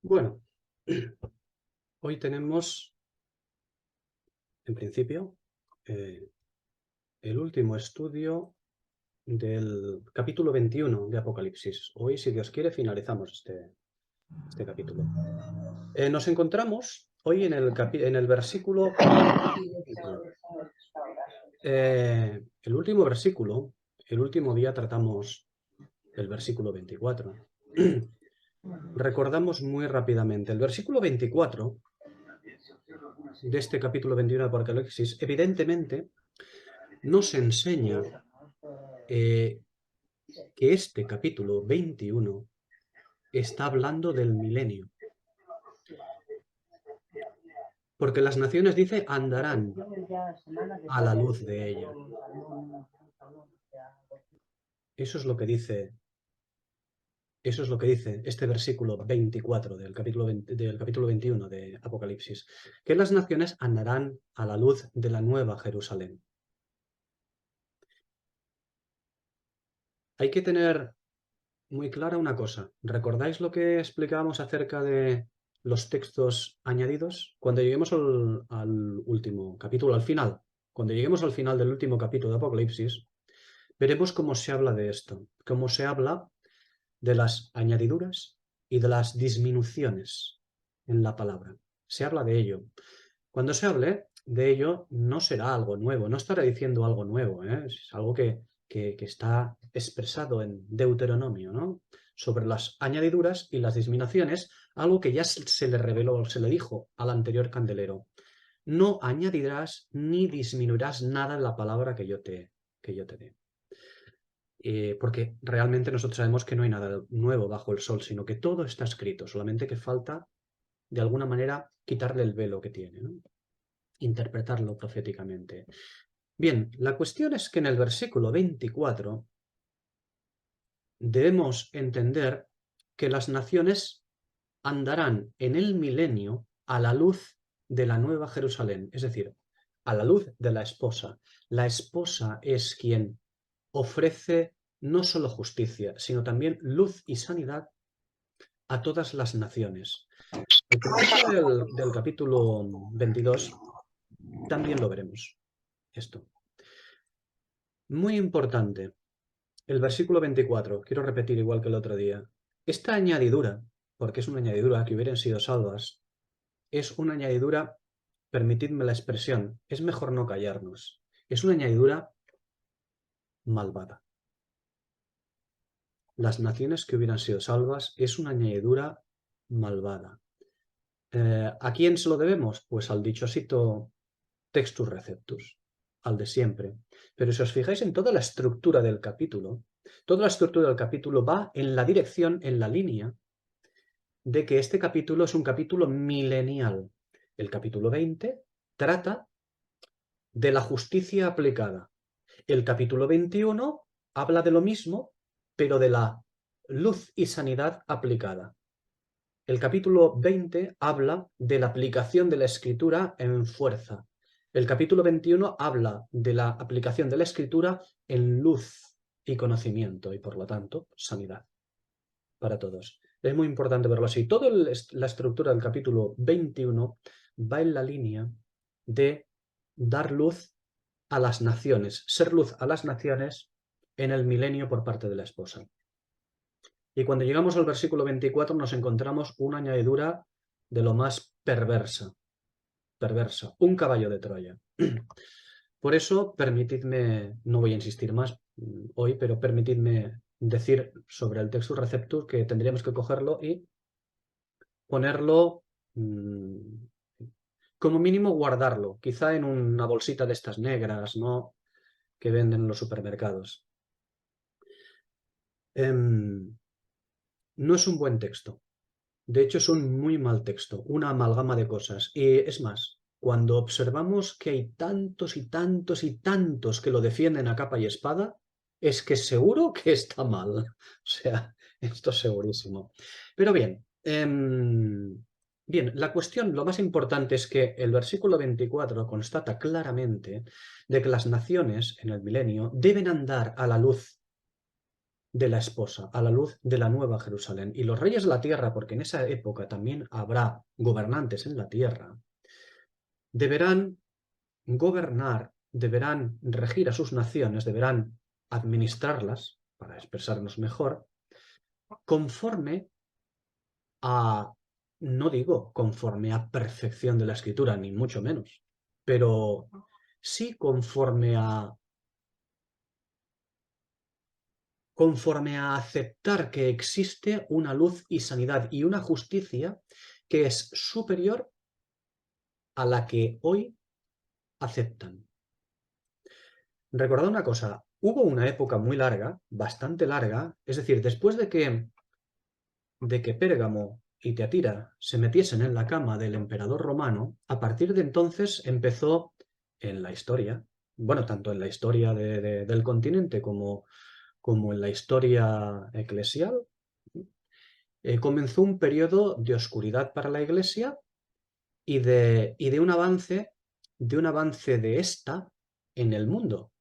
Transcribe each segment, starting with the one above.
Bueno, hoy tenemos, en principio, el último estudio del capítulo 21 de Apocalipsis. Hoy, si Dios quiere, finalizamos este capítulo. Nos encontramos hoy en el versículo 25. El último versículo, el último día tratamos el versículo 24. Recordamos muy rápidamente. El versículo 24 de este capítulo 21 de Apocalipsis, evidentemente, nos enseña que este capítulo 21 está hablando del milenio. Porque las naciones, dice, andarán a la luz de ella. Eso es lo que dice este versículo 24 del capítulo 21 de Apocalipsis. Que las naciones andarán a la luz de la nueva Jerusalén. Hay que tener muy clara una cosa. ¿Recordáis lo que explicábamos acerca de los textos añadidos? Cuando lleguemos al último capítulo, al final, cuando lleguemos al final del último capítulo de Apocalipsis, veremos cómo se habla de esto, cómo se habla de las añadiduras y de las disminuciones en la palabra. Se habla de ello. Cuando se hable de ello, no será algo nuevo, no estará diciendo algo nuevo, es algo que está expresado en Deuteronomio, ¿no? Sobre las añadiduras y las disminuciones, algo que ya se le reveló, se le dijo al anterior candelero. No añadirás ni disminuirás nada en la palabra que yo te dé. Porque realmente nosotros sabemos que no hay nada nuevo bajo el sol, sino que todo está escrito, solamente que falta, de alguna manera, quitarle el velo que tiene, ¿no? Interpretarlo proféticamente. Bien, la cuestión es que en el versículo 24 debemos entender que las naciones andarán en el milenio a la luz de la nueva Jerusalén, es decir, a la luz de la esposa. La esposa es quien ofrece no solo justicia, sino también luz y sanidad a todas las naciones. El principio del capítulo 22 también lo veremos. Esto. Muy importante. El versículo 24, quiero repetir igual que el otro día. Esta añadidura, porque es una añadidura que hubieran sido salvas, es una añadidura, permitidme la expresión, es mejor no callarnos. Es una añadidura malvada. Las naciones que hubieran sido salvas es una añadidura malvada. ¿A quién se lo debemos? Pues al dichosito Textus Receptus, al de siempre. Pero si os fijáis en toda la estructura del capítulo, toda la estructura del capítulo va en la dirección, en la línea, de que este capítulo es un capítulo milenial. El capítulo 20 trata de la justicia aplicada. El capítulo 21 habla de lo mismo, pero de la luz y sanidad aplicada. El capítulo 20 habla de la aplicación de la escritura en fuerza. El capítulo 21 habla de la aplicación de la escritura en luz y conocimiento y, por lo tanto, sanidad para todos. Es muy importante verlo así. Toda la estructura del capítulo 21 va en la línea de dar luz a las naciones, ser luz a las naciones en el milenio por parte de la esposa. Y cuando llegamos al versículo 24 nos encontramos una añadidura de lo más perversa, un caballo de Troya. Por eso, permitidme, no voy a insistir más hoy, pero permitidme decir sobre el Textus Receptus que tendríamos que cogerlo y ponerlo, como mínimo guardarlo, quizá en una bolsita de estas negras, ¿no?, que venden en los supermercados. No es un buen texto. De hecho, es un muy mal texto, una amalgama de cosas. Y es más, cuando observamos que hay tantos y tantos y tantos que lo defienden a capa y espada, es que seguro que está mal. O sea, esto es segurísimo. Pero bien, la cuestión, lo más importante es que el versículo 24 constata claramente de que las naciones en el milenio deben andar a la luz de la esposa, a la luz de la nueva Jerusalén. Y los reyes de la tierra, porque en esa época también habrá gobernantes en la tierra, deberán gobernar, deberán regir a sus naciones, deberán administrarlas, para expresarnos mejor, conforme a, no digo conforme a perfección de la escritura, ni mucho menos, pero sí conforme a aceptar que existe una luz y sanidad y una justicia que es superior a la que hoy aceptan. Recordad una cosa, hubo una época muy larga, bastante larga, es decir, después de que Pérgamo y Teatira se metiesen en la cama del emperador romano, a partir de entonces empezó en la historia, bueno, tanto en la historia del continente como en la historia eclesial, comenzó un periodo de oscuridad para la Iglesia y de un avance de esta en el mundo.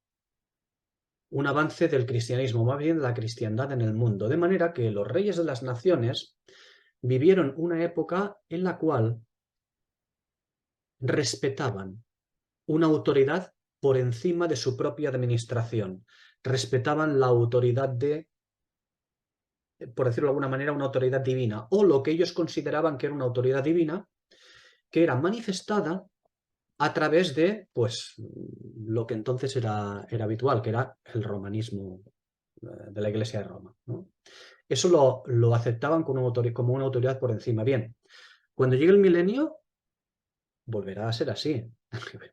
Un avance del cristianismo, más bien la cristiandad en el mundo, de manera que los reyes de las naciones vivieron una época en la cual respetaban una autoridad por encima de su propia administración, respetaban la autoridad de, por decirlo de alguna manera, una autoridad divina, o lo que ellos consideraban que era una autoridad divina, que era manifestada a través de, pues, lo que entonces era habitual, que era el romanismo de la Iglesia de Roma, ¿no? Eso lo aceptaban como una autoridad por encima. Bien, cuando llegue el milenio, volverá a ser así.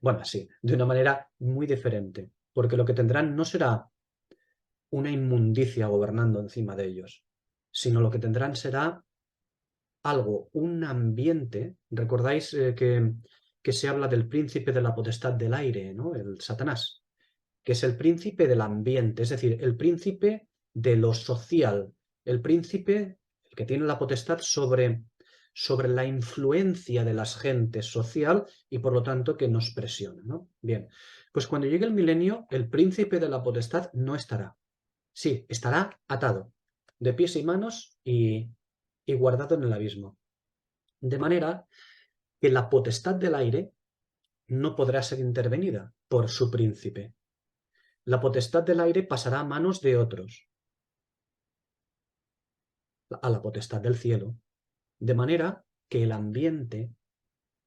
Bueno, así, de una manera muy diferente, porque lo que tendrán no será una inmundicia gobernando encima de ellos, sino lo que tendrán será algo, un ambiente. ¿Recordáis que se habla del príncipe de la potestad del aire, ¿no? El Satanás, que es el príncipe del ambiente, es decir, el príncipe de lo social, el príncipe, el que tiene la potestad sobre la influencia de las gentes social y por lo tanto que nos presiona, ¿no? Bien, pues cuando llegue el milenio, el príncipe de la potestad no estará. Sí, estará atado, de pies y manos y guardado en el abismo. De manera que la potestad del aire no podrá ser intervenida por su príncipe. La potestad del aire pasará a manos de otros, a la potestad del cielo, de manera que el ambiente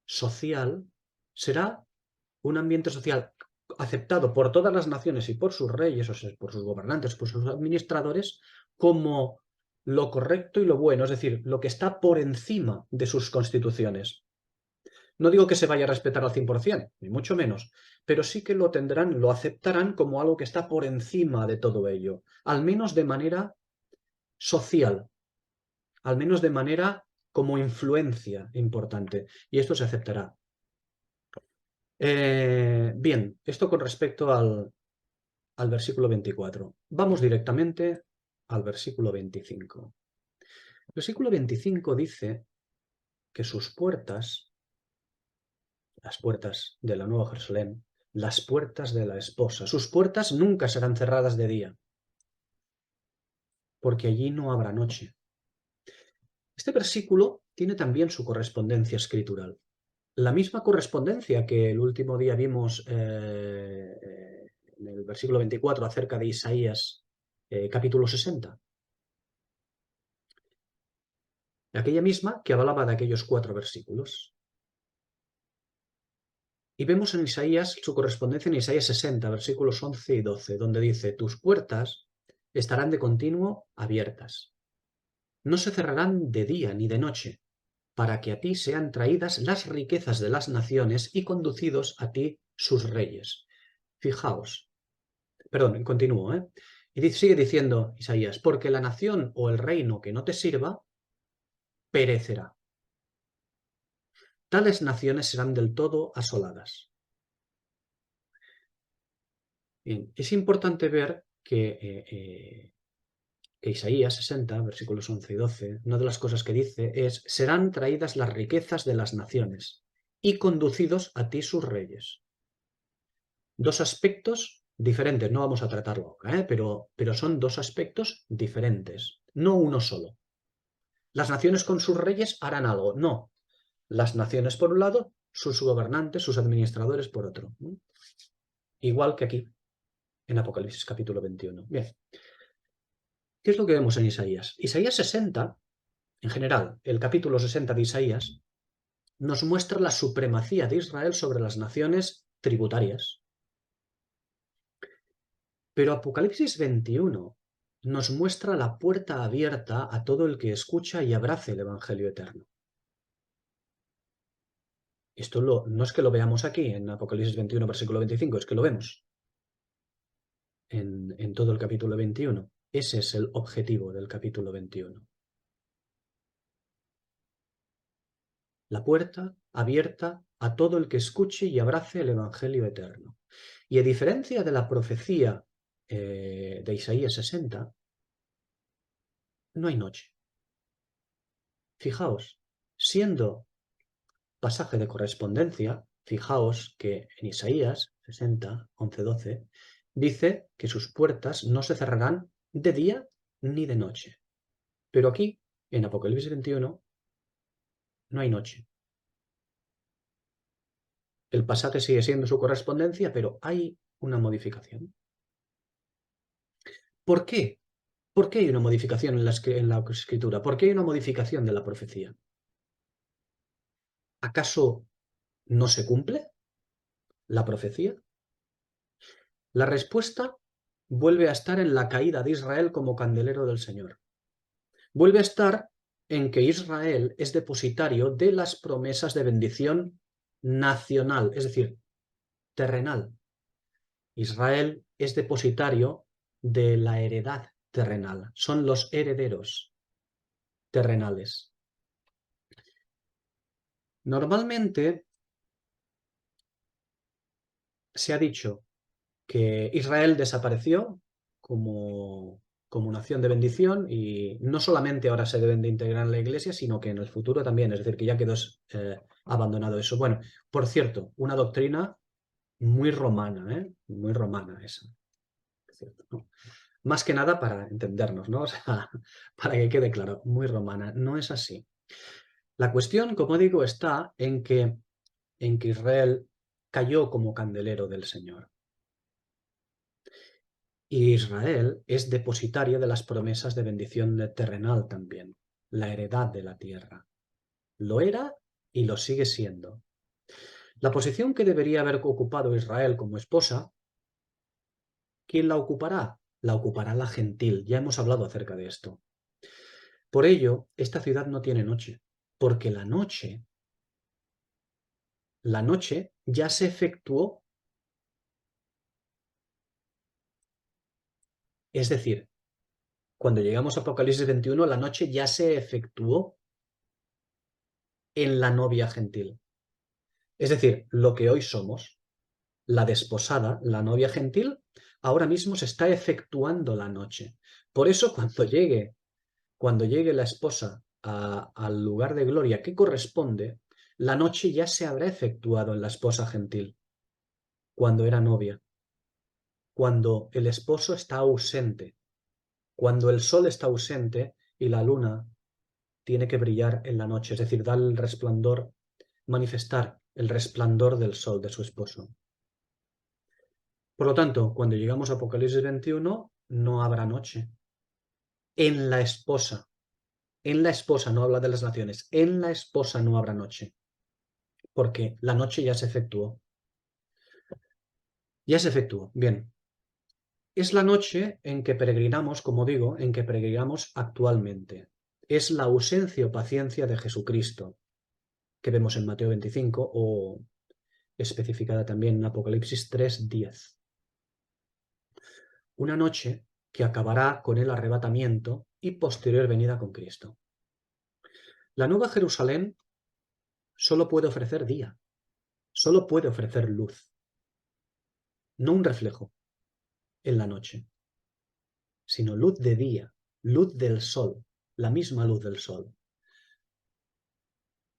social será un ambiente social aceptado por todas las naciones y por sus reyes, o sea, por sus gobernantes, por sus administradores, como lo correcto y lo bueno, es decir, lo que está por encima de sus constituciones. No digo que se vaya a respetar al 100%, ni mucho menos, pero sí que lo tendrán, lo aceptarán como algo que está por encima de todo ello, al menos de manera social, al menos de manera como influencia importante, y esto se aceptará. Bien, esto con respecto al versículo 24. Vamos directamente al versículo 25. El versículo 25 dice que sus puertas, las puertas de la Nueva Jerusalén, las puertas de la esposa, sus puertas nunca serán cerradas de día, porque allí no habrá noche. Este versículo tiene también su correspondencia escritural. La misma correspondencia que el último día vimos en el versículo 24 acerca de Isaías capítulo 60. Aquella misma que hablaba de aquellos 4 versículos. Y vemos en Isaías su correspondencia en Isaías 60, versículos 11 y 12, donde dice: tus puertas estarán de continuo abiertas. No se cerrarán de día ni de noche, para que a ti sean traídas las riquezas de las naciones y conducidos a ti sus reyes. Fijaos, perdón, continúo, y sigue diciendo Isaías: porque la nación o el reino que no te sirva perecerá. Tales naciones serán del todo asoladas. Bien, es importante ver que Isaías 60, versículos 11 y 12, una de las cosas que dice es: serán traídas las riquezas de las naciones y conducidos a ti sus reyes. Dos aspectos diferentes. No vamos a tratarlo ahora, pero son dos aspectos diferentes, no uno solo. Las naciones con sus reyes harán algo. No. Las naciones por un lado, sus gobernantes, sus administradores por otro. Igual que aquí, en Apocalipsis capítulo 21. Bien. ¿Qué es lo que vemos en Isaías? Isaías 60, en general, el capítulo 60 de Isaías, nos muestra la supremacía de Israel sobre las naciones tributarias. Pero Apocalipsis 21 nos muestra la puerta abierta a todo el que escucha y abrace el Evangelio eterno. Esto no es que lo veamos aquí en Apocalipsis 21, versículo 25, es que lo vemos en todo el capítulo 21. Ese es el objetivo del capítulo 21. La puerta abierta a todo el que escuche y abrace el Evangelio eterno. Y a diferencia de la profecía de Isaías 60, no hay noche. Fijaos, siendo pasaje de correspondencia, fijaos que en Isaías 60, 11, 12, dice que sus puertas no se cerrarán de día ni de noche. Pero aquí, en Apocalipsis 21, no hay noche. El pasaje sigue siendo su correspondencia, pero hay una modificación. ¿Por qué? ¿Por qué hay una modificación en la escritura? ¿Por qué hay una modificación de la profecía? ¿Acaso no se cumple la profecía? La respuesta vuelve a estar en la caída de Israel como candelero del Señor. Vuelve a estar en que Israel es depositario de las promesas de bendición nacional, es decir, terrenal. Israel es depositario de la heredad terrenal, son los herederos terrenales. Normalmente se ha dicho que Israel desapareció como nación de bendición y no solamente ahora se deben de integrar en la iglesia, sino que en el futuro también, es decir, que ya quedó abandonado eso. Bueno, por cierto, una doctrina muy romana, muy romana esa. Es cierto, ¿no? Más que nada para entendernos, ¿no? O sea, para que quede claro, muy romana. No es así. La cuestión, como digo, está en que Israel cayó como candelero del Señor. Y Israel es depositario de las promesas de bendición terrenal también, la heredad de la tierra. Lo era y lo sigue siendo. La posición que debería haber ocupado Israel como esposa, ¿quién la ocupará? La ocupará la gentil. Ya hemos hablado acerca de esto. Por ello, esta ciudad no tiene noche, porque la noche ya se efectuó. Es decir, cuando llegamos a Apocalipsis 21, la noche ya se efectuó en la novia gentil. Es decir, lo que hoy somos, la desposada, la novia gentil, ahora mismo se está efectuando la noche. Por eso cuando llegue la esposa al lugar de gloria que corresponde, la noche ya se habrá efectuado en la esposa gentil, cuando era novia, cuando el esposo está ausente, cuando el sol está ausente y la luna tiene que brillar en la noche, es decir, dar el resplandor, manifestar el resplandor del sol de su esposo. Por lo tanto, cuando llegamos a Apocalipsis 21, no habrá noche. En la esposa, no habla de las naciones, en la esposa no habrá noche, porque la noche ya se efectuó. Ya se efectuó, bien. Es la noche en que peregrinamos, como digo, en que peregrinamos actualmente. Es la ausencia o paciencia de Jesucristo, que vemos en Mateo 25 o especificada también en Apocalipsis 3:10. Una noche que acabará con el arrebatamiento y posterior venida con Cristo. La Nueva Jerusalén solo puede ofrecer día, solo puede ofrecer luz, no un reflejo en la noche, sino luz de día, luz del sol, la misma luz del sol.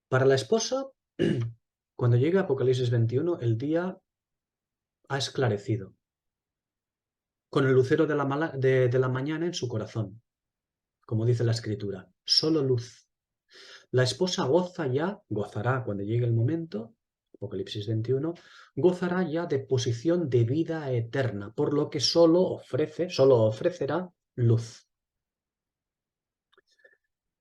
Para la esposa, cuando llega Apocalipsis 21, el día ha esclarecido. con el lucero de la mañana en su corazón, como dice la Escritura, solo luz. La esposa gozará cuando llegue el momento, Apocalipsis 21, gozará ya de posición de vida eterna, por lo que solo ofrecerá luz.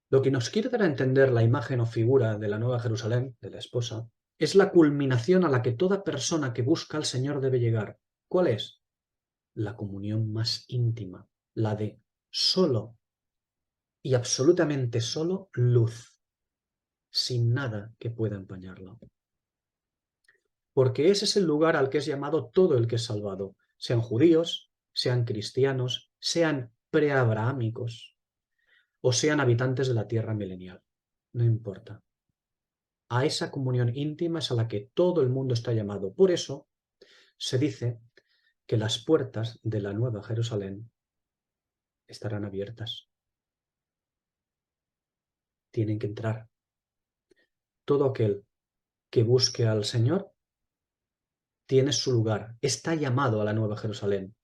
Lo que nos quiere dar a entender la imagen o figura de la Nueva Jerusalén, de la esposa, es la culminación a la que toda persona que busca al Señor debe llegar. ¿Cuál es? La comunión más íntima, la de solo y absolutamente solo luz, sin nada que pueda empañarlo. Porque ese es el lugar al que es llamado todo el que es salvado, sean judíos, sean cristianos, sean preabrahámicos o sean habitantes de la tierra milenial. No importa. A esa comunión íntima es a la que todo el mundo está llamado. Por eso se dice que las puertas de la Nueva Jerusalén estarán abiertas. Tienen que entrar. Todo aquel que busque al Señor tiene su lugar, está llamado a la Nueva Jerusalén.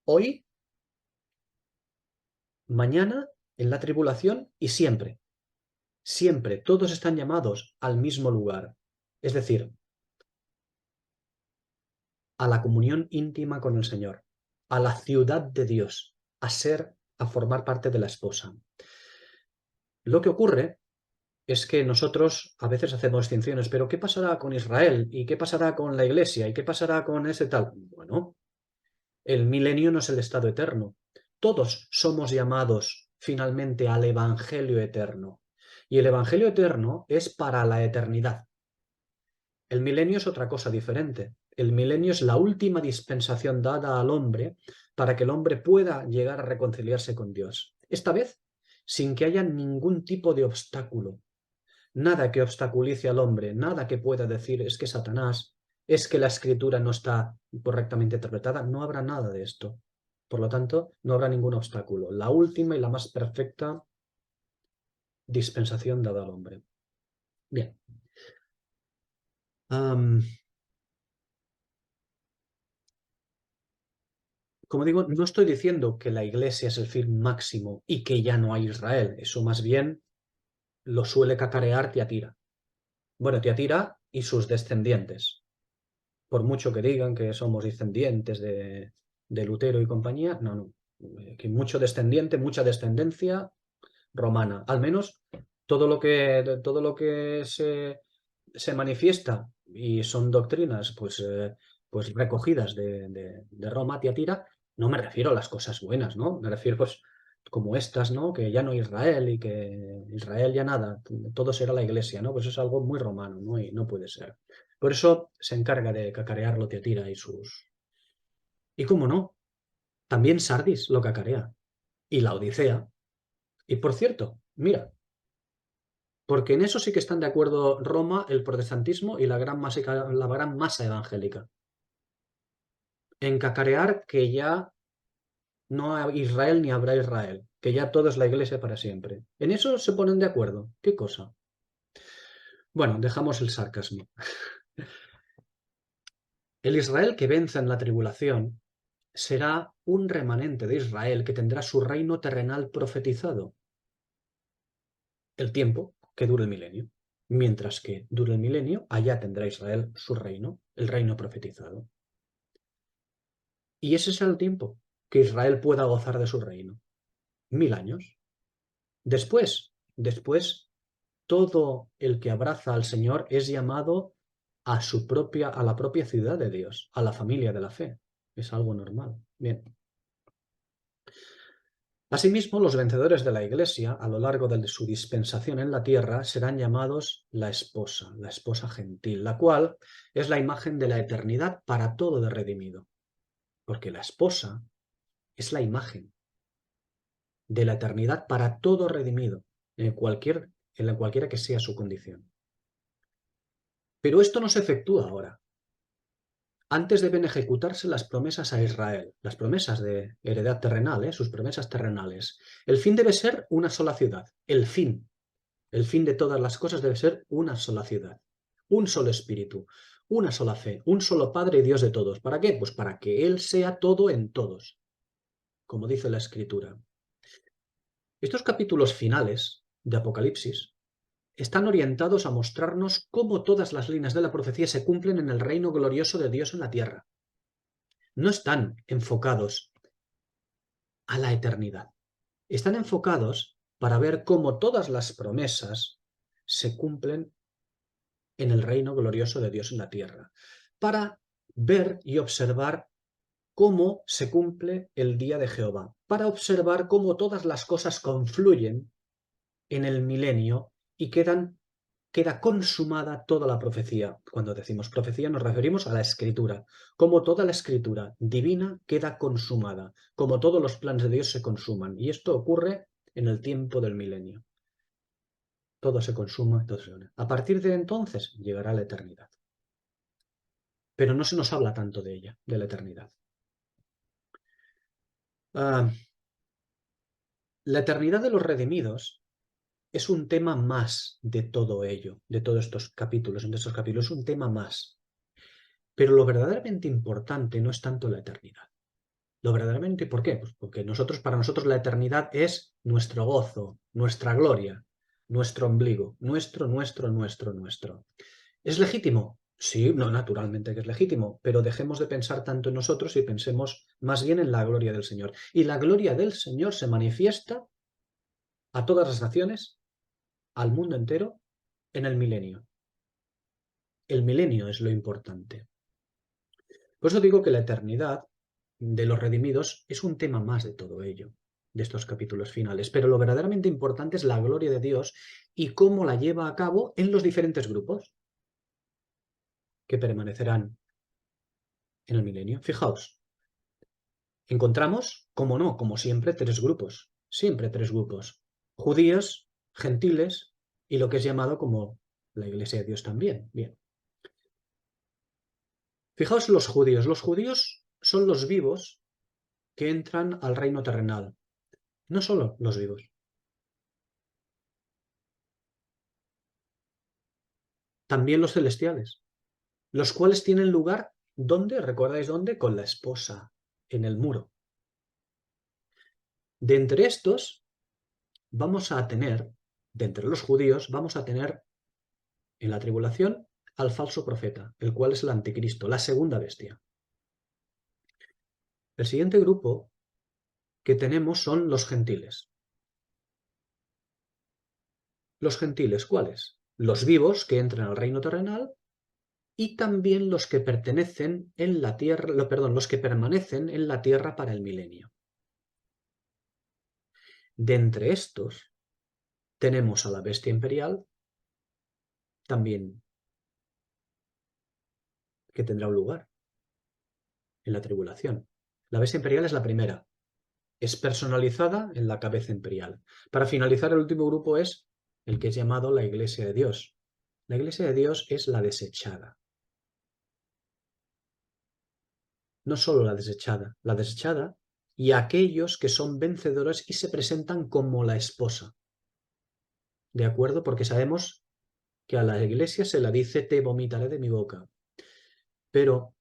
Hoy, mañana, en la tribulación y siempre. Siempre, todos están llamados al mismo lugar. Es decir, a la comunión íntima con el Señor, a la ciudad de Dios, a formar parte de la esposa. Lo que ocurre es que nosotros a veces hacemos distinciones, pero ¿qué pasará con Israel? ¿Y qué pasará con la Iglesia? ¿Y qué pasará con ese tal? Bueno, el milenio no es el estado eterno. Todos somos llamados finalmente al Evangelio eterno. Y el Evangelio eterno es para la eternidad. El milenio es otra cosa diferente. El milenio es la última dispensación dada al hombre para que el hombre pueda llegar a reconciliarse con Dios. Esta vez, sin que haya ningún tipo de obstáculo. Nada que obstaculice al hombre, nada que pueda decir es que Satanás, es que la escritura no está correctamente interpretada. No habrá nada de esto. Por lo tanto, no habrá ningún obstáculo. La última y la más perfecta dispensación dada al hombre. Bien. Como digo, no estoy diciendo que la Iglesia es el fin máximo y que ya no hay Israel. Eso más bien lo suele cacarear Tiatira. Bueno, Tiatira y sus descendientes. Por mucho que digan que somos descendientes de Lutero y compañía, no. Que mucho descendiente, mucha descendencia romana. Al menos todo lo que se manifiesta y son doctrinas pues recogidas de Roma, Tiatira, no me refiero a las cosas buenas, ¿no? Me refiero pues como estas, ¿no? Que ya no Israel y que Israel ya nada, todo será la iglesia, ¿no? Pues es algo muy romano, ¿no? Y no puede ser. Por eso se encarga de cacarearlo Tiatira y sus... Y cómo no, también Sardis lo cacarea. Y la Odisea. Y por cierto, mira, porque en eso sí que están de acuerdo Roma, el protestantismo y la gran masa evangélica. En cacarear que ya no hay Israel ni habrá Israel, que ya todo es la iglesia para siempre. En eso se ponen de acuerdo. ¿Qué cosa? Bueno, dejamos el sarcasmo. El Israel que venza en la tribulación será un remanente de Israel que tendrá su reino terrenal profetizado. El tiempo que dure el milenio. Mientras que dure el milenio, allá tendrá Israel su reino, el reino profetizado. Y ese será el tiempo que Israel pueda gozar de su reino. 1000 años. Después, todo el que abraza al Señor es llamado a la propia ciudad de Dios, a la familia de la fe. Es algo normal. Bien. Asimismo, los vencedores de la Iglesia, a lo largo de su dispensación en la tierra, serán llamados la esposa gentil, la cual es la imagen de la eternidad para todo de redimido. Porque la esposa es la imagen de la eternidad para todo redimido, en cualquiera que sea su condición. Pero esto no se efectúa ahora. Antes deben ejecutarse las promesas a Israel, las promesas de heredad terrenal, sus promesas terrenales. El fin debe ser una sola ciudad. El fin de todas las cosas debe ser una sola ciudad, un solo espíritu, una sola fe, un solo Padre y Dios de todos. ¿Para qué? Pues para que Él sea todo en todos, como dice la Escritura. Estos capítulos finales de Apocalipsis están orientados a mostrarnos cómo todas las líneas de la profecía se cumplen en el reino glorioso de Dios en la tierra. No están enfocados a la eternidad. Están enfocados para ver cómo todas las promesas se cumplen en el reino glorioso de Dios en la tierra, para ver y observar cómo se cumple el día de Jehová, para observar cómo todas las cosas confluyen en el milenio y queda consumada toda la profecía. Cuando decimos profecía nos referimos a la escritura, como toda la escritura divina queda consumada, como todos los planes de Dios se consuman. Y esto ocurre en el tiempo del milenio. Todo se consuma, todo se une. A partir de entonces llegará la eternidad. Pero no se nos habla tanto de ella, de la eternidad. La eternidad de los redimidos es un tema más de todo ello, de todos estos capítulos, es un tema más. Pero lo verdaderamente importante no es tanto la eternidad. Lo verdaderamente, ¿por qué? Pues porque para nosotros la eternidad es nuestro gozo, nuestra gloria, nuestro ombligo, nuestro. ¿Es legítimo? Sí, no, naturalmente que es legítimo, pero dejemos de pensar tanto en nosotros y pensemos más bien en la gloria del Señor. Y la gloria del Señor se manifiesta a todas las naciones, al mundo entero, en el milenio. El milenio es lo importante. Por eso digo que la eternidad de los redimidos es un tema más de todo ello, de estos capítulos finales. Pero lo verdaderamente importante es la gloria de Dios y cómo la lleva a cabo en los diferentes grupos que permanecerán en el milenio. Fijaos, encontramos, como no, como siempre, siempre tres grupos, judíos, gentiles y lo que es llamado como la Iglesia de Dios también. Bien. Fijaos los judíos son los vivos que entran al reino terrenal, no solo los vivos, también los celestiales, los cuales tienen lugar, ¿dónde? ¿Recordáis dónde? Con la esposa, en el muro. De entre estos, de entre los judíos, vamos a tener en la tribulación al falso profeta, el cual es el anticristo, la segunda bestia. El siguiente grupo que tenemos son los gentiles. ¿Los gentiles cuáles? Los vivos que entran al reino terrenal y también los que pertenecen en la tierra, los que permanecen en la tierra para el milenio. De entre estos tenemos a la bestia imperial, también que tendrá un lugar en la tribulación. La bestia imperial es la primera, es personalizada en la cabeza imperial. Para finalizar, el último grupo es el que es llamado la Iglesia de Dios. La Iglesia de Dios es la desechada. No solo la desechada y aquellos que son vencedores y se presentan como la esposa. ¿De acuerdo? Porque sabemos que a la Iglesia se la dice te vomitaré de mi boca. Pero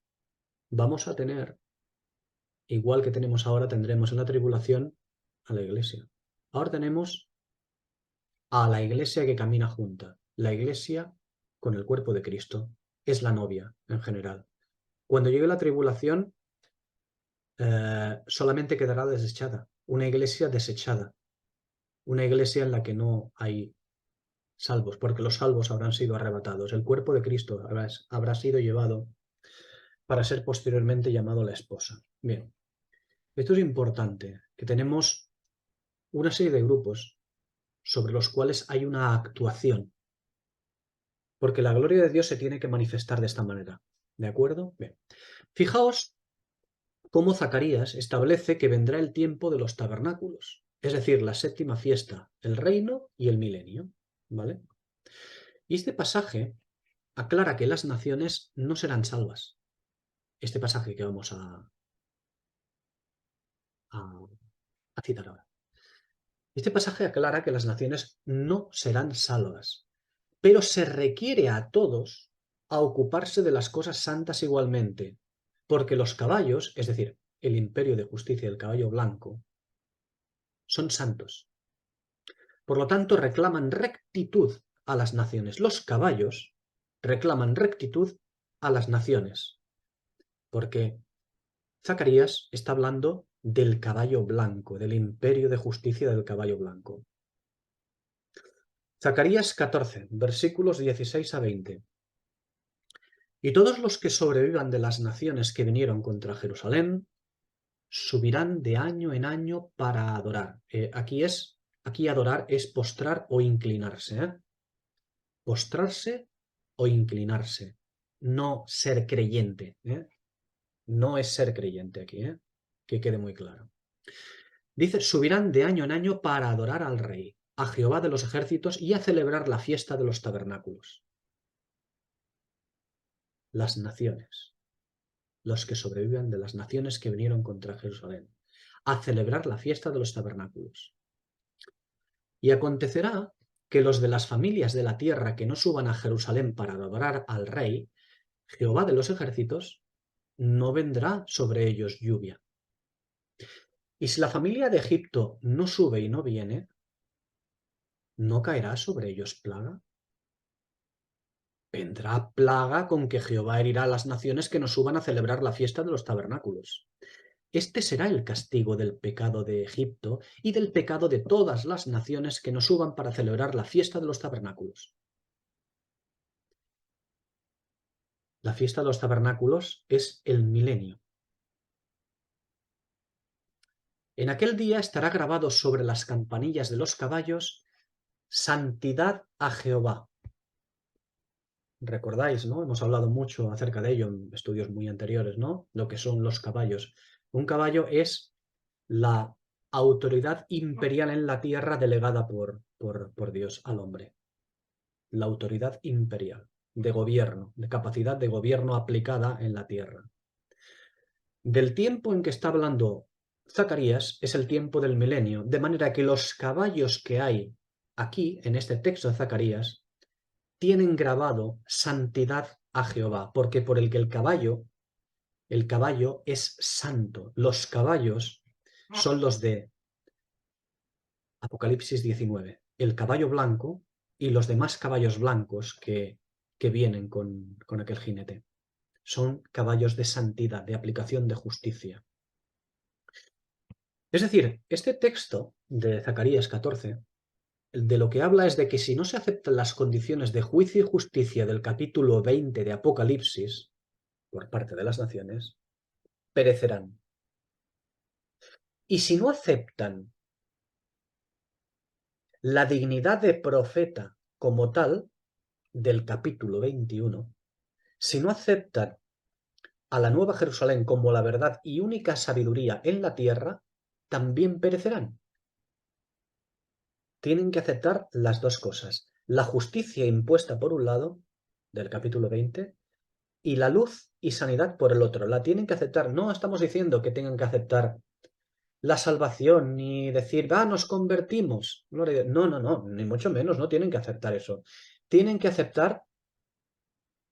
vamos a tener, igual que tenemos ahora, tendremos en la tribulación a la Iglesia. Ahora tenemos a la Iglesia que camina junta. La Iglesia con el cuerpo de Cristo es la novia en general. Cuando llegue la tribulación, solamente quedará desechada, una iglesia desechada, una iglesia en la que no hay salvos, porque los salvos habrán sido arrebatados. El cuerpo de Cristo habrá sido llevado para ser posteriormente llamado la esposa. Bien, esto es importante, que tenemos una serie de grupos sobre los cuales hay una actuación, porque la gloria de Dios se tiene que manifestar de esta manera. ¿De acuerdo? Bien. Fijaos cómo Zacarías establece que vendrá el tiempo de los tabernáculos, es decir, la séptima fiesta, el reino y el milenio. ¿Vale? Y este pasaje aclara que las naciones no serán salvas. Este pasaje que vamos a citar ahora. Este pasaje aclara que las naciones no serán salvas, pero se requiere a todos a ocuparse de las cosas santas igualmente, porque los caballos, es decir, el imperio de justicia del caballo blanco, son santos. Por lo tanto, reclaman rectitud a las naciones. Los caballos reclaman rectitud a las naciones, porque Zacarías está hablando del caballo blanco, del imperio de justicia del caballo blanco. Zacarías 14, versículos 16 a 20. Y todos los que sobrevivan de las naciones que vinieron contra Jerusalén subirán de año en año para adorar. Aquí adorar es postrar o inclinarse. Postrarse o inclinarse, no ser creyente. No es ser creyente aquí, que quede muy claro. Dice, subirán de año en año para adorar al Rey, a Jehová de los ejércitos y a celebrar la fiesta de los tabernáculos. Las naciones, los que sobreviven de las naciones que vinieron contra Jerusalén, a celebrar la fiesta de los tabernáculos. Y acontecerá que los de las familias de la tierra que no suban a Jerusalén para adorar al Rey, Jehová de los ejércitos, no vendrá sobre ellos lluvia. Y si la familia de Egipto no sube y no viene, ¿no caerá sobre ellos plaga? Vendrá plaga con que Jehová herirá a las naciones que no suban a celebrar la fiesta de los tabernáculos. Este será el castigo del pecado de Egipto y del pecado de todas las naciones que no suban para celebrar la fiesta de los tabernáculos. La fiesta de los tabernáculos es el milenio. En aquel día estará grabado sobre las campanillas de los caballos: Santidad a Jehová. Recordáis, ¿no? Hemos hablado mucho acerca de ello en estudios muy anteriores, ¿no? Lo que son los caballos. Un caballo es la autoridad imperial en la tierra delegada por Dios al hombre. La autoridad imperial, de gobierno, de capacidad de gobierno aplicada en la tierra. Del tiempo en que está hablando Zacarías es el tiempo del milenio, de manera que los caballos que hay aquí, en este texto de Zacarías, tienen grabado santidad a Jehová, porque por el que el caballo es santo. Los caballos son los de Apocalipsis 19, el caballo blanco y los demás caballos blancos que vienen con aquel jinete. Son caballos de santidad, de aplicación de justicia. Es decir, este texto de Zacarías 14, de lo que habla es de que si no se aceptan las condiciones de juicio y justicia del capítulo 20 de Apocalipsis, por parte de las naciones, perecerán. Y si no aceptan la dignidad de profeta como tal, del capítulo 21, si no aceptan a la Nueva Jerusalén como la verdad y única sabiduría en la tierra, también perecerán. Tienen que aceptar las dos cosas: la justicia impuesta por un lado, del capítulo 20, y la luz y sanidad por el otro. La tienen que aceptar. No estamos diciendo que tengan que aceptar la salvación ni decir, nos convertimos. No, no, ni mucho menos, no tienen que aceptar eso. Tienen que aceptar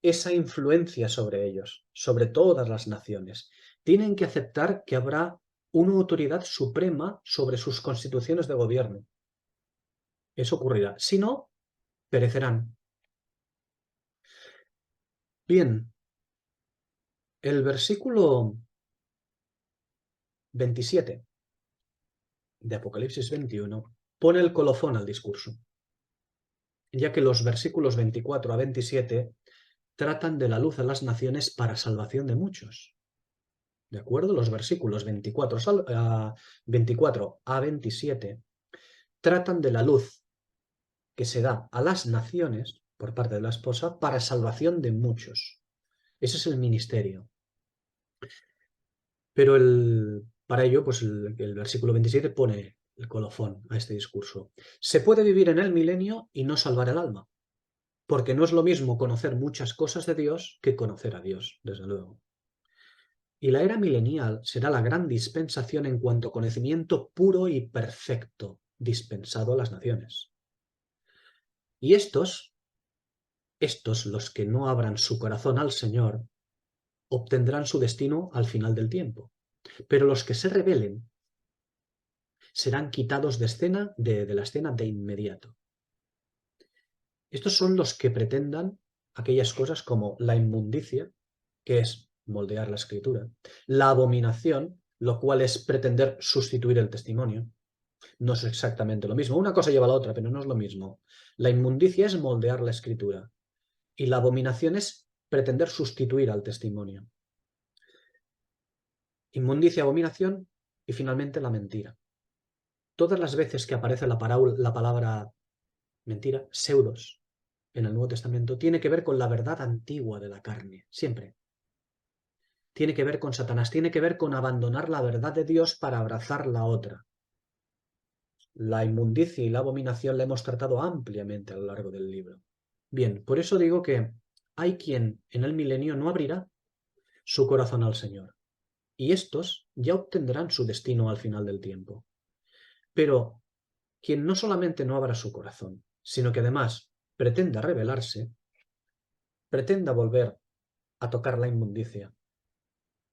esa influencia sobre ellos, sobre todas las naciones. Tienen que aceptar que habrá una autoridad suprema sobre sus constituciones de gobierno. Eso ocurrirá. Si no, perecerán. Bien, el versículo 27 de Apocalipsis 21 pone el colofón al discurso, ya que los versículos 24 a 27 tratan de la luz a las naciones para salvación de muchos. ¿De acuerdo? Los versículos 24 a 27 tratan de la luz que se da a las naciones por parte de la esposa para salvación de muchos. Ese es el ministerio. Pero para ello, pues el versículo 27 pone el colofón a este discurso. Se puede vivir en el milenio y no salvar el alma, porque no es lo mismo conocer muchas cosas de Dios que conocer a Dios, desde luego. Y la era milenial será la gran dispensación en cuanto a conocimiento puro y perfecto dispensado a las naciones. Y estos Estos, los que no abran su corazón al Señor, obtendrán su destino al final del tiempo. Pero los que se rebelen serán quitados de la escena de inmediato. Estos son los que pretendan aquellas cosas como la inmundicia, que es moldear la escritura, la abominación, lo cual es pretender sustituir el testimonio. No es exactamente lo mismo. Una cosa lleva a la otra, pero no es lo mismo. La inmundicia es moldear la escritura y la abominación es pretender sustituir al testimonio. Inmundicia, abominación y finalmente la mentira. Todas las veces que aparece la palabra mentira, pseudos, en el Nuevo Testamento, tiene que ver con la verdad antigua de la carne, siempre. Tiene que ver con Satanás, tiene que ver con abandonar la verdad de Dios para abrazar la otra. La inmundicia y la abominación la hemos tratado ampliamente a lo largo del libro. Bien, por eso digo que hay quien en el milenio no abrirá su corazón al Señor, y estos ya obtendrán su destino al final del tiempo. Pero quien no solamente no abra su corazón, sino que además pretenda rebelarse, pretenda volver a tocar la inmundicia,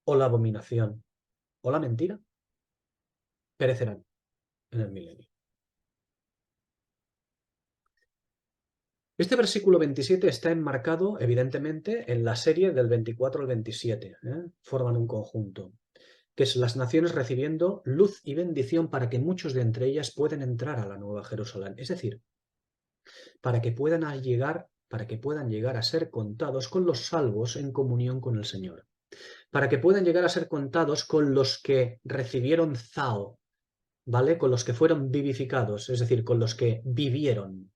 o la abominación, o la mentira, perecerán en el milenio. Este versículo 27 está enmarcado, evidentemente, en la serie del 24 al 27. Forman un conjunto, que es las naciones recibiendo luz y bendición para que muchos de entre ellas puedan entrar a la Nueva Jerusalén. Es decir, para que puedan llegar a ser contados con los salvos en comunión con el Señor. Para que puedan llegar a ser contados con los que recibieron Zao, ¿vale? Con los que fueron vivificados, es decir, con los que vivieron.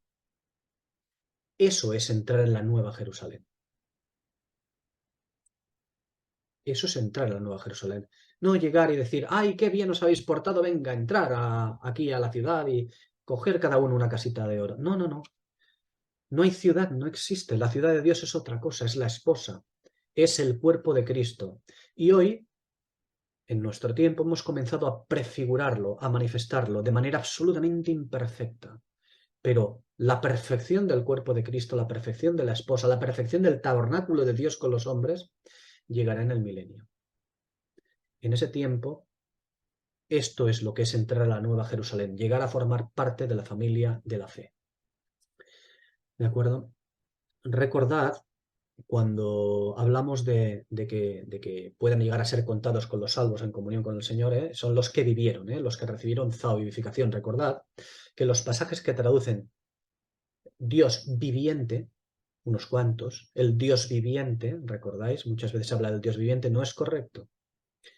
Eso es entrar en la Nueva Jerusalén. Eso es entrar a la Nueva Jerusalén. No llegar y decir, ¡ay, qué bien os habéis portado! Venga, entrar aquí a la ciudad y coger cada uno una casita de oro. No, no, no. No hay ciudad, no existe. La ciudad de Dios es otra cosa, es la esposa. Es el cuerpo de Cristo. Y hoy, en nuestro tiempo, hemos comenzado a prefigurarlo, a manifestarlo de manera absolutamente imperfecta. Pero la perfección del cuerpo de Cristo, la perfección de la esposa, la perfección del tabernáculo de Dios con los hombres, llegará en el milenio. En ese tiempo, esto es lo que es entrar a la Nueva Jerusalén, llegar a formar parte de la familia de la fe. ¿De acuerdo? Recordad, cuando hablamos de que puedan llegar a ser contados con los salvos en comunión con el Señor, son los que vivieron, los que recibieron Zao, vivificación. Recordad que los pasajes que traducen Dios viviente, unos cuantos, el Dios viviente, ¿recordáis? Muchas veces habla del Dios viviente, no es correcto.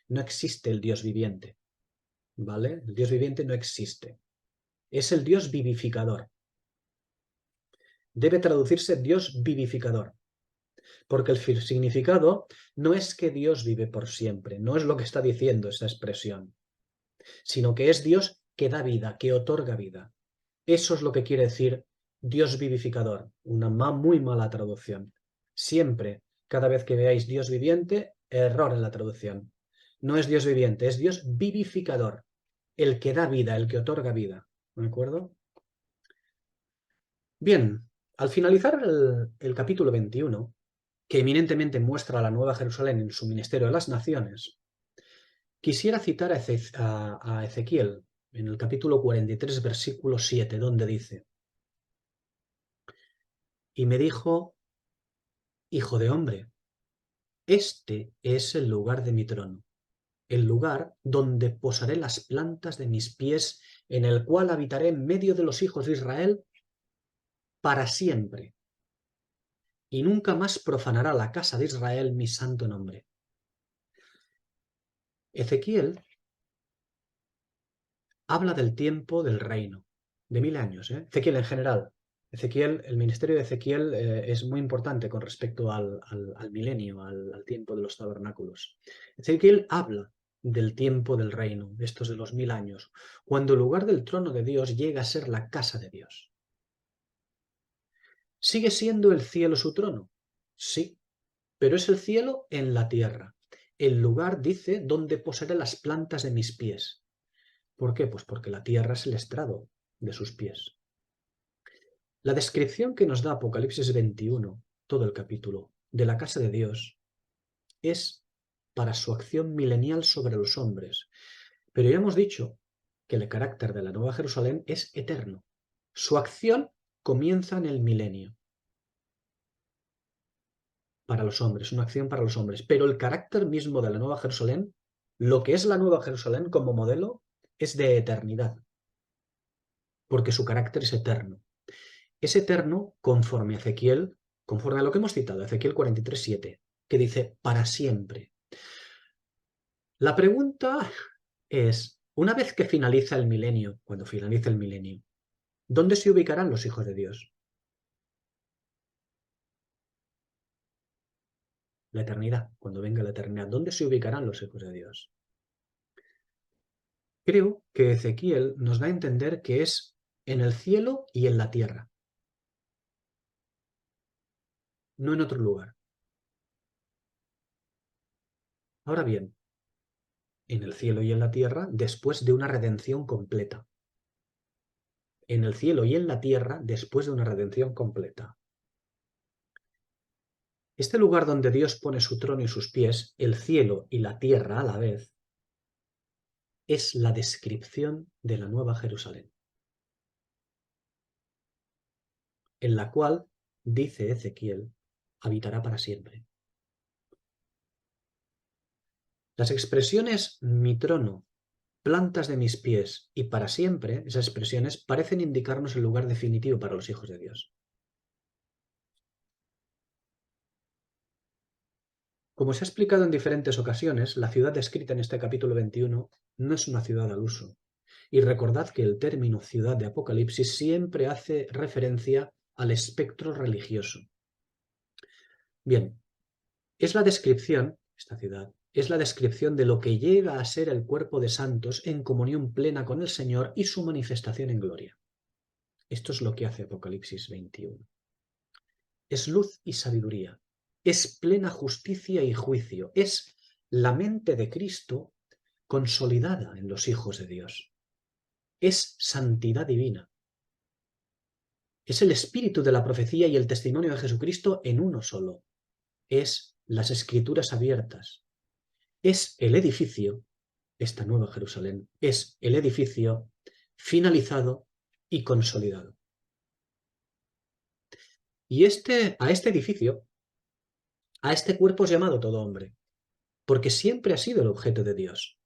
No existe el Dios viviente, ¿vale? El Dios viviente no existe. Es el Dios vivificador. Debe traducirse Dios vivificador, porque el significado no es que Dios vive por siempre, no es lo que está diciendo esa expresión, sino que es Dios que da vida, que otorga vida. Eso es lo que quiere decir Dios vivificador, una muy mala traducción. Siempre, cada vez que veáis Dios viviente, error en la traducción. No es Dios viviente, es Dios vivificador, el que da vida, el que otorga vida. ¿De acuerdo? Bien, al finalizar el capítulo 21, que eminentemente muestra a la Nueva Jerusalén en su ministerio de las naciones, quisiera citar a Ezequiel en el capítulo 43, versículo 7, donde dice: y me dijo, hijo de hombre, este es el lugar de mi trono, el lugar donde posaré las plantas de mis pies, en el cual habitaré en medio de los hijos de Israel para siempre, y nunca más profanará la casa de Israel mi santo nombre. Ezequiel habla del tiempo del reino, de 1000 años. Ezequiel en general. Ezequiel, el ministerio de Ezequiel es muy importante con respecto al milenio, al tiempo de los tabernáculos. Ezequiel habla del tiempo del reino, estos de los 1000 años, cuando el lugar del trono de Dios llega a ser la casa de Dios. ¿Sigue siendo el cielo su trono? Sí, pero es el cielo en la tierra. El lugar, dice, donde posaré las plantas de mis pies. ¿Por qué? Pues porque la tierra es el estrado de sus pies. La descripción que nos da Apocalipsis 21, todo el capítulo, de la casa de Dios, es para su acción milenial sobre los hombres. Pero ya hemos dicho que el carácter de la Nueva Jerusalén es eterno. Su acción comienza en el milenio. Para los hombres, una acción para los hombres. Pero el carácter mismo de la Nueva Jerusalén, lo que es la Nueva Jerusalén como modelo, es de eternidad. Porque su carácter es eterno. Es eterno conforme a Ezequiel, conforme a lo que hemos citado, Ezequiel 43:7, que dice para siempre. La pregunta es, una vez que finaliza el milenio, cuando finalice el milenio, ¿dónde se ubicarán los hijos de Dios? La eternidad, cuando venga la eternidad, ¿dónde se ubicarán los hijos de Dios? Creo que Ezequiel nos da a entender que es en el cielo y en la tierra, no en otro lugar. Ahora bien, en el cielo y en la tierra después de una redención completa. En el cielo y en la tierra después de una redención completa. Este lugar donde Dios pone su trono y sus pies, el cielo y la tierra a la vez, es la descripción de la Nueva Jerusalén, en la cual, dice Ezequiel, habitará para siempre. Las expresiones mi trono, plantas de mis pies y para siempre, esas expresiones parecen indicarnos el lugar definitivo para los hijos de Dios. Como se ha explicado en diferentes ocasiones, la ciudad descrita en este capítulo 21 no es una ciudad al uso. Y recordad que el término ciudad de Apocalipsis siempre hace referencia al espectro religioso. Bien, es la descripción, esta ciudad, es la descripción de lo que llega a ser el cuerpo de santos en comunión plena con el Señor y su manifestación en gloria. Esto es lo que hace Apocalipsis 21. Es luz y sabiduría, es plena justicia y juicio, es la mente de Cristo consolidada en los hijos de Dios. Es santidad divina. Es el espíritu de la profecía y el testimonio de Jesucristo en uno solo. Es las escrituras abiertas. Es el edificio, esta nueva Jerusalén, es el edificio finalizado y consolidado. Y a este edificio, a este cuerpo es llamado todo hombre, porque siempre ha sido el objeto de Dios.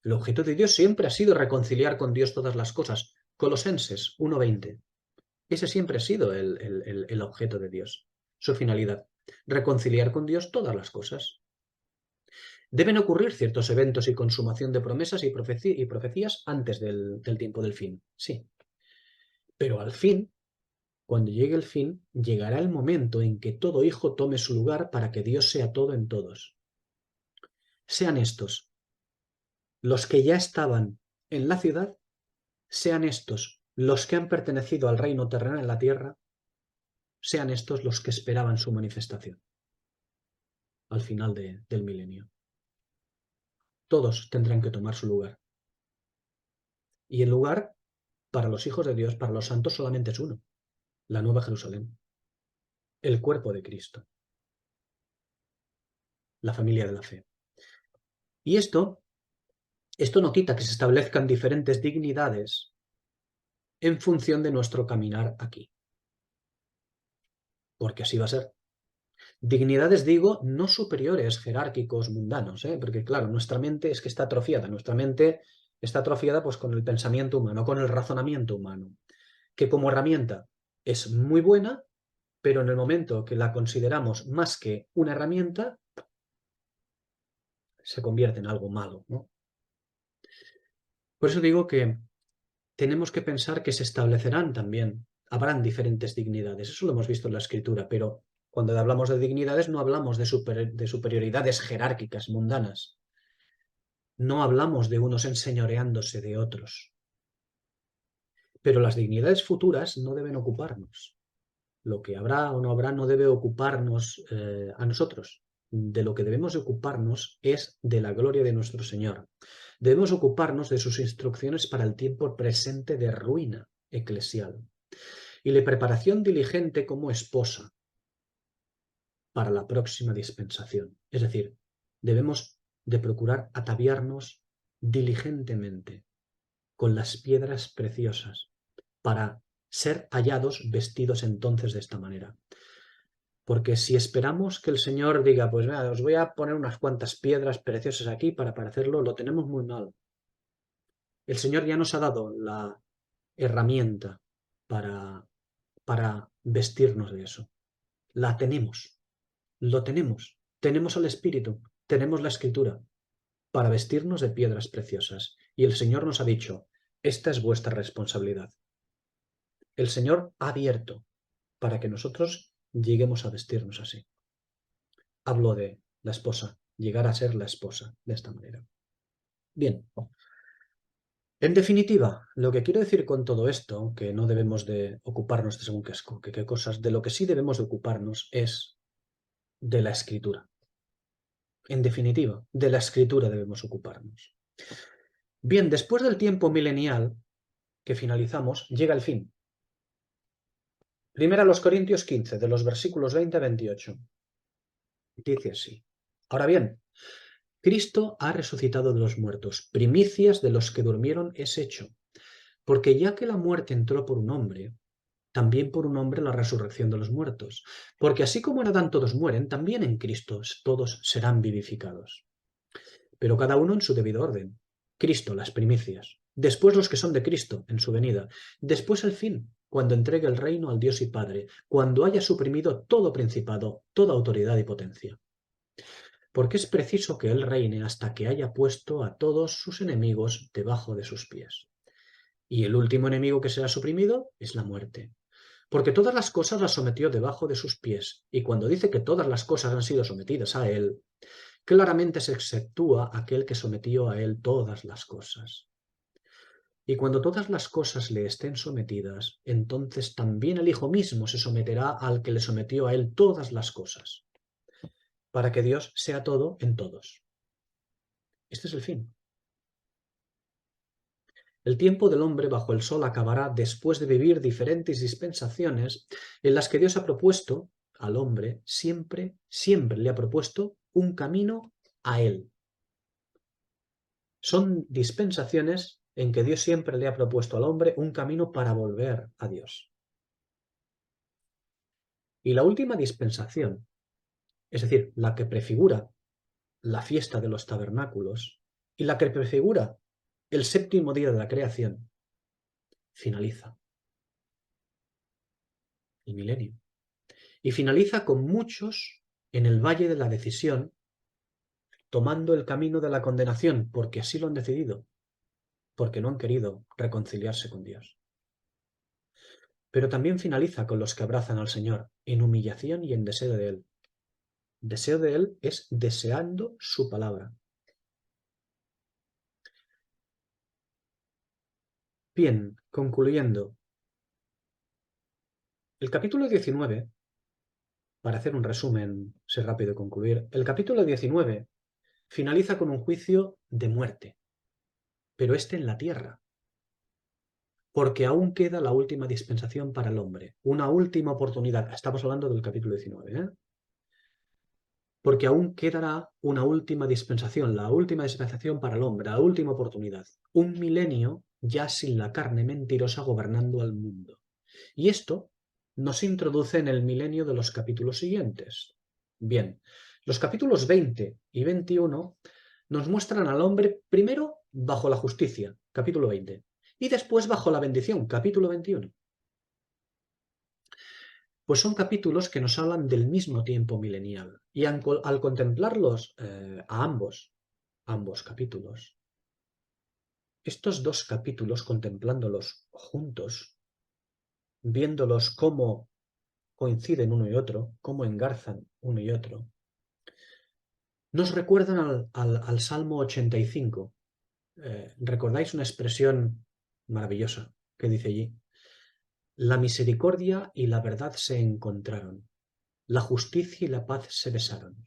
El objeto de Dios siempre ha sido reconciliar con Dios todas las cosas. Colosenses 1:20. Ese siempre ha sido el objeto de Dios, su finalidad, reconciliar con Dios todas las cosas. Deben ocurrir ciertos eventos y consumación de promesas y profecías antes del tiempo del fin, sí. Pero al fin, cuando llegue el fin, llegará el momento en que todo hijo tome su lugar para que Dios sea todo en todos. Sean estos los que ya estaban en la ciudad, sean estos los que han pertenecido al reino terrenal en la tierra, sean estos los que esperaban su manifestación al final del milenio. Todos tendrán que tomar su lugar. Y el lugar, para los hijos de Dios, para los santos, solamente es uno: la Nueva Jerusalén, el cuerpo de Cristo, la familia de la fe. Y esto no quita que se establezcan diferentes dignidades en función de nuestro caminar aquí. Porque así va a ser. Dignidades, digo, no superiores, jerárquicos, mundanos, porque claro, nuestra mente es que está atrofiada. Nuestra mente está atrofiada pues con el pensamiento humano, con el razonamiento humano, que como herramienta es muy buena, pero en el momento que la consideramos más que una herramienta, se convierte en algo malo, ¿no? Por eso digo que tenemos que pensar que se establecerán también, habrán diferentes dignidades. Eso lo hemos visto en la escritura, pero cuando hablamos de dignidades no hablamos de superioridades jerárquicas, mundanas. No hablamos de unos enseñoreándose de otros. Pero las dignidades futuras no deben ocuparnos. Lo que habrá o no habrá no debe ocuparnos a nosotros. De lo que debemos ocuparnos es de la gloria de nuestro Señor. Debemos ocuparnos de sus instrucciones para el tiempo presente de ruina eclesial. y la preparación diligente como esposa para la próxima dispensación. Es decir, debemos de procurar ataviarnos diligentemente con las piedras preciosas para ser hallados vestidos entonces de esta manera. Porque si esperamos que el Señor diga, pues mira, os voy a poner unas cuantas piedras preciosas aquí para hacerlo, lo tenemos muy mal. El Señor ya nos ha dado la herramienta para vestirnos de eso. La tenemos, lo tenemos. Tenemos al Espíritu, tenemos la Escritura para vestirnos de piedras preciosas. Y el Señor nos ha dicho, esta es vuestra responsabilidad. El Señor ha abierto para que nosotros lleguemos a vestirnos así. Hablo de la esposa, llegar a ser la esposa de esta manera. Bien. En definitiva, lo que quiero decir con todo esto, que no debemos de ocuparnos de según qué cosas, de lo que sí debemos de ocuparnos es de la Escritura. En definitiva, de la Escritura debemos ocuparnos. Bien, después del tiempo milenial que finalizamos, llega el fin. Primera los Corintios 15, de los versículos 20 a 28. Dice así. Ahora bien, Cristo ha resucitado de los muertos, primicias de los que durmieron es hecho, porque ya que la muerte entró por un hombre, también por un hombre la resurrección de los muertos, porque así como en Adán todos mueren, también en Cristo todos serán vivificados. Pero cada uno en su debido orden. Cristo, las primicias, después los que son de Cristo en su venida, después el fin, cuando entregue el reino al Dios y Padre, cuando haya suprimido todo principado, toda autoridad y potencia. Porque es preciso que Él reine hasta que haya puesto a todos sus enemigos debajo de sus pies. Y el último enemigo que será suprimido es la muerte. Porque todas las cosas las sometió debajo de sus pies, y cuando dice que todas las cosas han sido sometidas a Él, claramente se exceptúa aquel que sometió a Él todas las cosas. Y cuando todas las cosas le estén sometidas, entonces también el Hijo mismo se someterá al que le sometió a Él todas las cosas, para que Dios sea todo en todos. Este es el fin. El tiempo del hombre bajo el sol acabará después de vivir diferentes dispensaciones en las que Dios ha propuesto al hombre, siempre le ha propuesto un camino a Él. Son dispensaciones en que Dios siempre le ha propuesto al hombre un camino para volver a Dios. Y la última dispensación, es decir, la que prefigura la fiesta de los tabernáculos y la que prefigura el séptimo día de la creación, finaliza el milenio. Y finaliza con muchos en el valle de la decisión, tomando el camino de la condenación, porque así lo han decidido, porque no han querido reconciliarse con Dios. Pero también finaliza con los que abrazan al Señor, en humillación y en deseo de Él. Deseo de Él es deseando su palabra. Bien, concluyendo, el capítulo 19, para hacer un resumen, ser rápido y concluir, el capítulo 19 finaliza con un juicio de muerte, pero este en la tierra, porque aún queda la última dispensación para el hombre, una última oportunidad. Estamos hablando del capítulo 19, ¿eh? Porque aún quedará una última dispensación, la última dispensación para el hombre, la última oportunidad. Un milenio ya sin la carne mentirosa gobernando al mundo. Y esto nos introduce en el milenio de los capítulos siguientes. Bien, los capítulos 20 y 21 nos muestran al hombre primero bajo la justicia, capítulo 20, y después bajo la bendición, capítulo 21. Pues son capítulos que nos hablan del mismo tiempo milenial. Y al contemplarlos a ambos capítulos, estos dos capítulos, contemplándolos juntos, viéndolos cómo coinciden uno y otro, cómo engarzan uno y otro, nos recuerdan al Salmo 85. ¿Recordáis una expresión maravillosa que dice allí? La misericordia y la verdad se encontraron. La justicia y la paz se besaron.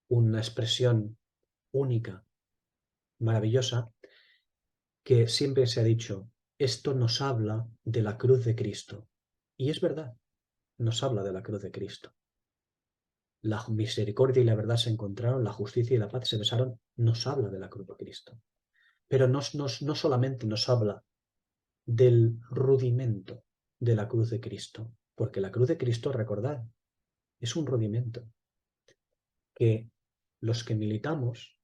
Una expresión única, maravillosa, que siempre se ha dicho, esto nos habla de la cruz de Cristo. Y es verdad, nos habla de la cruz de Cristo. La misericordia y la verdad se encontraron, la justicia y la paz se besaron, nos habla de la cruz de Cristo. Pero no solamente nos habla del rudimento de la cruz de Cristo, porque la cruz de Cristo, recordad, es un rudimento que los que militamos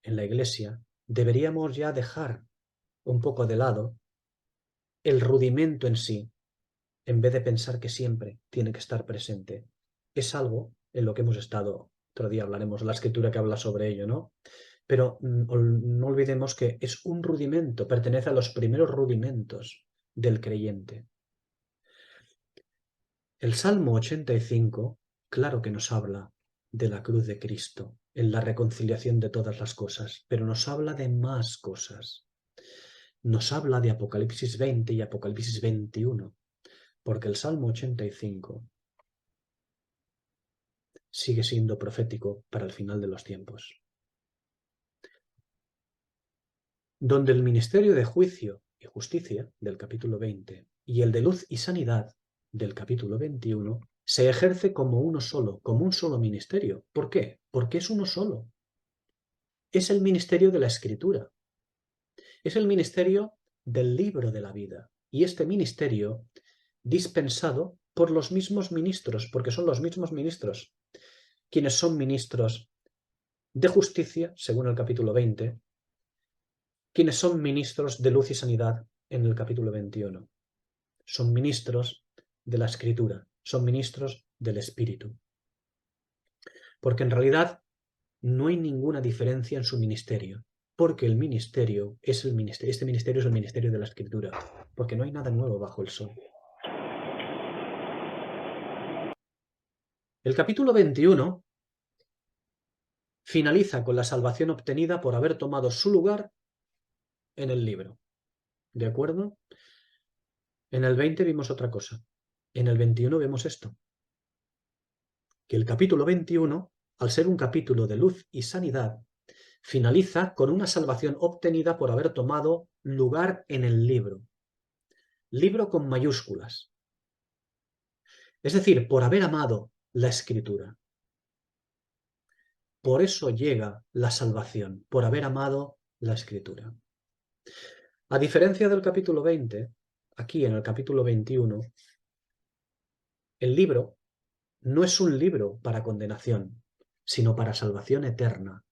en la Iglesia deberíamos ya dejar un poco de lado el rudimento en sí, en vez de pensar que siempre tiene que estar presente. Es algo en lo que hemos estado, otro día hablaremos, la escritura que habla sobre ello, ¿no? Pero no olvidemos que es un rudimento, pertenece a los primeros rudimentos del creyente. El Salmo 85, claro que nos habla de la cruz de Cristo, en la reconciliación de todas las cosas, pero nos habla de más cosas. Nos habla de Apocalipsis 20 y Apocalipsis 21, porque el Salmo 85 sigue siendo profético para el final de los tiempos, donde el ministerio de juicio y justicia del capítulo 20 y el de luz y sanidad del capítulo 21 se ejerce como uno solo, como un solo ministerio. ¿Por qué? Porque es uno solo. Es el ministerio de la Escritura. Es el ministerio del libro de la vida. Y este ministerio dispensado por los mismos ministros, porque son los mismos ministros quienes son ministros de justicia, según el capítulo 20, quienes son ministros de luz y sanidad en el capítulo 21. Son ministros de la Escritura, son ministros del Espíritu. Porque en realidad no hay ninguna diferencia en su ministerio, porque el ministerio es el ministerio, este ministerio es el ministerio de la Escritura, porque no hay nada nuevo bajo el sol. El capítulo 21 finaliza con la salvación obtenida por haber tomado su lugar en el libro. ¿De acuerdo? En el 20 vimos otra cosa. En el 21 vemos esto. Que el capítulo 21, al ser un capítulo de luz y sanidad, finaliza con una salvación obtenida por haber tomado lugar en el libro. Libro con mayúsculas. Es decir, por haber amado la Escritura. Por eso llega la salvación, por haber amado la Escritura. A diferencia del capítulo 20, aquí en el capítulo 21, el libro no es un libro para condenación, sino para salvación eterna.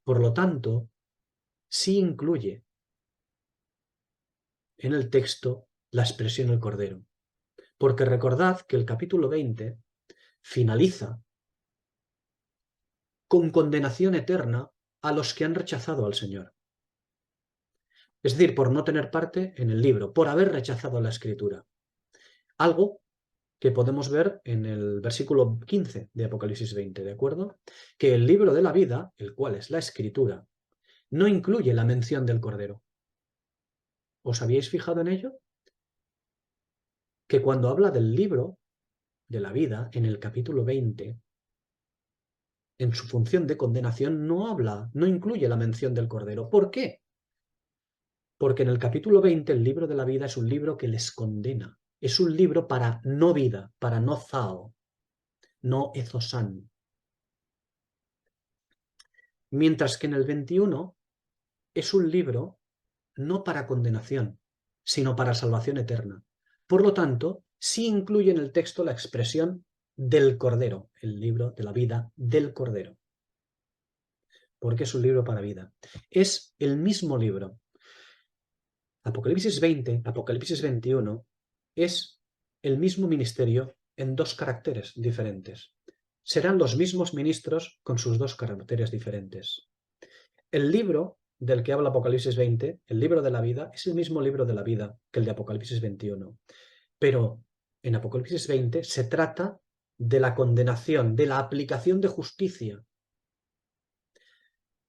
Por lo tanto, sí incluye en el texto la expresión el Cordero. Porque recordad que el capítulo 20 finaliza con condenación eterna a los que han rechazado al Señor. Es decir, por no tener parte en el libro, por haber rechazado la Escritura. Algo que podemos ver en el versículo 15 de Apocalipsis 20, ¿de acuerdo? Que el libro de la vida, el cual es la Escritura, no incluye la mención del Cordero. ¿Os habíais fijado en ello? Que cuando habla del libro de la vida, en el capítulo 20, en su función de condenación no incluye la mención del Cordero. ¿Por qué? Porque en el capítulo 20 el libro de la vida es un libro que les condena. Es un libro para no vida, para no zao, no ezosan. Mientras que en el 21 es un libro no para condenación, sino para salvación eterna. Por lo tanto, sí incluye en el texto la expresión del Cordero, el libro de la vida del Cordero. Porque es un libro para vida. Es el mismo libro. Apocalipsis 20, Apocalipsis 21 es el mismo ministerio en dos caracteres diferentes. Serán los mismos ministros con sus dos caracteres diferentes. El libro del que habla Apocalipsis 20, el libro de la vida, es el mismo libro de la vida que el de Apocalipsis 21. Pero en Apocalipsis 20 se trata de la condenación, de la aplicación de justicia.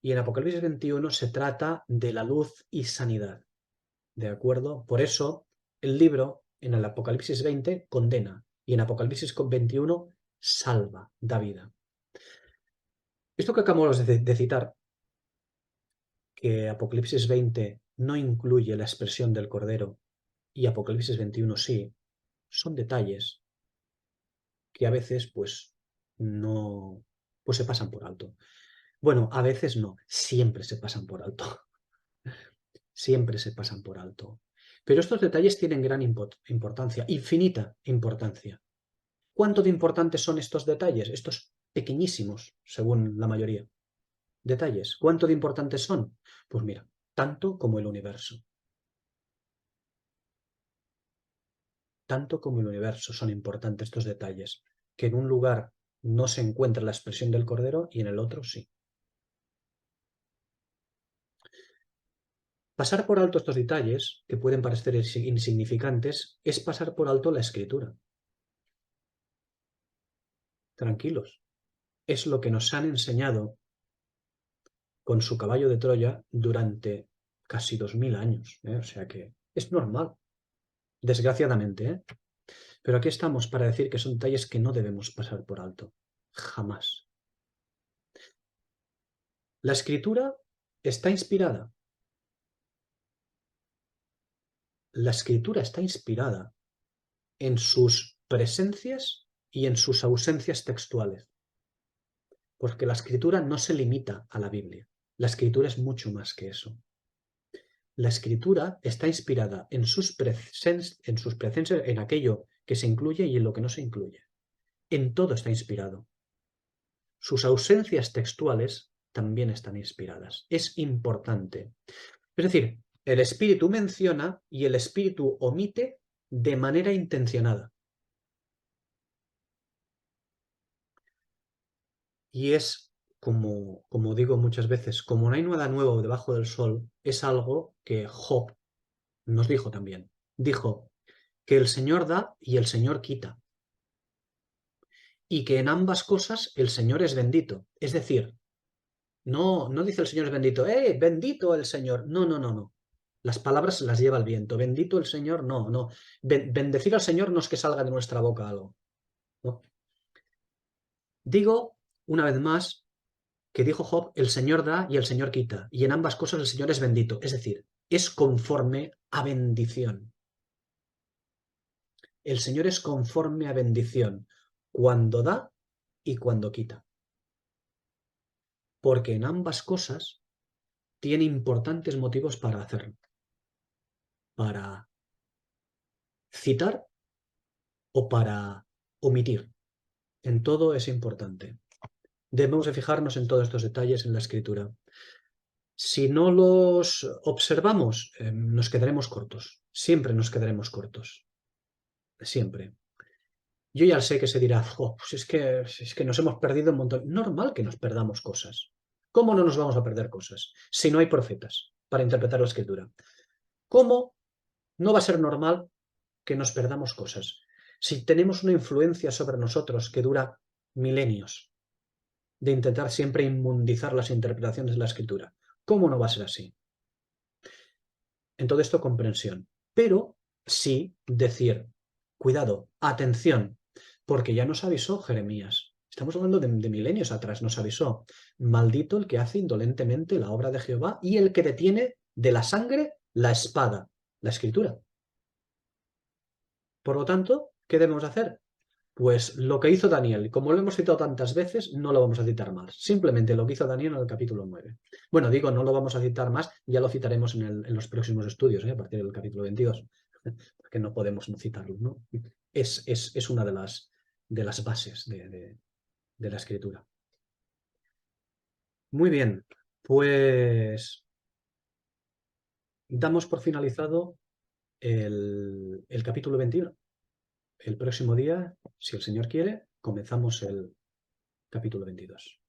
Y en Apocalipsis 21 se trata de la luz y sanidad. ¿De acuerdo? Por eso el libro en el Apocalipsis 20 condena y en Apocalipsis 21 salva, da vida. Esto que acabamos de citar, que Apocalipsis 20 no incluye la expresión del Cordero y Apocalipsis 21 sí, son detalles que a veces pues no pues se pasan por alto. Bueno, a veces no, siempre se pasan por alto. Siempre se pasan por alto. Pero estos detalles tienen gran importancia, infinita importancia. ¿Cuánto de importantes son estos detalles? Estos pequeñísimos, según la mayoría. Detalles. ¿Cuánto de importantes son? Pues mira, tanto como el universo. Tanto como el universo son importantes estos detalles, que en un lugar no se encuentra la expresión del Cordero y en el otro sí. Pasar por alto estos detalles, que pueden parecer insignificantes, es pasar por alto la Escritura. Tranquilos. Es lo que nos han enseñado con su caballo de Troya durante casi 2000 años. O sea que es normal, desgraciadamente, ¿eh? Pero aquí estamos para decir que son detalles que no debemos pasar por alto. Jamás. La Escritura está inspirada. La Escritura está inspirada en sus presencias y en sus ausencias textuales. Porque la Escritura no se limita a la Biblia. La Escritura es mucho más que eso. La Escritura está inspirada en sus presencias, en aquello que se incluye y en lo que no se incluye. En todo está inspirado. Sus ausencias textuales también están inspiradas. Es importante. Es decir, el Espíritu menciona y el Espíritu omite de manera intencionada. Y es, como digo muchas veces, como no hay nada nuevo debajo del sol, es algo que Job nos dijo también. Dijo que el Señor da y el Señor quita. Y que en ambas cosas el Señor es bendito. Es decir, no dice el Señor es bendito, bendito el Señor. No, no, no, no. Las palabras las lleva el viento. Bendito el Señor, no, no. Bendecir al Señor no es que salga de nuestra boca algo. ¿No? Digo, una vez más, que dijo Job, el Señor da y el Señor quita. Y en ambas cosas el Señor es bendito. Es decir, es conforme a bendición. El Señor es conforme a bendición cuando da y cuando quita. Porque en ambas cosas tiene importantes motivos para hacerlo. Para citar o para omitir. En todo es importante. Debemos de fijarnos en todos estos detalles en la escritura. Si no los observamos, nos quedaremos cortos. Siempre nos quedaremos cortos. Siempre. Yo ya sé que se dirá, pues es que nos hemos perdido un montón. Normal que nos perdamos cosas. ¿Cómo no nos vamos a perder cosas si no hay profetas para interpretar la escritura? ¿Cómo no va a ser normal que nos perdamos cosas si tenemos una influencia sobre nosotros que dura milenios de intentar siempre inmundizar las interpretaciones de la escritura? ¿Cómo no va a ser así? En todo esto, comprensión. Pero sí decir, cuidado, atención, porque ya nos avisó Jeremías. Estamos hablando de milenios atrás, nos avisó. Maldito el que hace indolentemente la obra de Jehová y el que detiene de la sangre la espada, la escritura. Por lo tanto, ¿qué debemos hacer? Pues lo que hizo Daniel, como lo hemos citado tantas veces, no lo vamos a citar más. Simplemente lo que hizo Daniel en el capítulo 9. Bueno, digo, no lo vamos a citar más, ya lo citaremos en los próximos estudios, a partir del capítulo 22, porque no podemos no citarlo, ¿no? Es una de las bases de la escritura. Muy bien, pues damos por finalizado el capítulo 21. El próximo día, si el Señor quiere, comenzamos el capítulo 22.